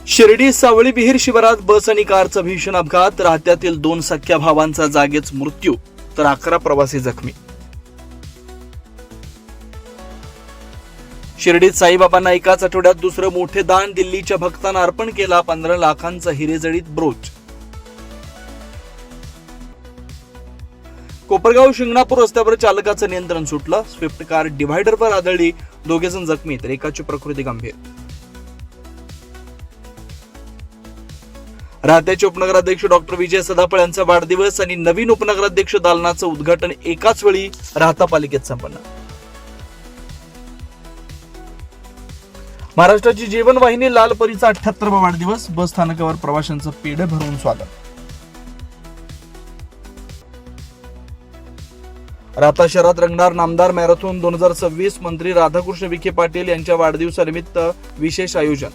शिर्डी सावळी विहीर शिवारात बस आणि कारचा भीषण अपघात, राहत्यातील 2 सख्या भावांचा जागीच मृत्यू तर 11 प्रवासी जखमी. शिर्डीत साईबाबांना एकाच आठवड्यात दुसरं मोठे दान, दिल्लीच्या भक्तांना अर्पण केला 15 लाखांचा हिरेजडित ब्रोच. कोपरगाव शिंगणापूर रस्त्यावर चालकाचं नियंत्रण सुटलं, स्विफ्ट कार डिव्हायडरवर आदळली, 2 जण जखमी तर एकाची प्रकृती गंभीर. राहत्याचे उपनगराध्यक्ष डॉक्टर विजय सदाफळ यांचा वाढदिवस आणि नवीन उपनगराध्यक्ष दालनाचं उद्घाटन एकाच वेळी राहता पालिकेत संपन्न. महाराष्ट्राची जीवनवाहिनी लाल परीचा 78वा वाढदिवस, बस स्थानकावर प्रवाशांचं पेढे भरून स्वागत. राहता शहरात रंगणार नामदार मॅरेथॉन 2026, मंत्री राधाकृष्ण विखे पाटील यांच्या वाढदिवसानिमित्त विशेष आयोजन.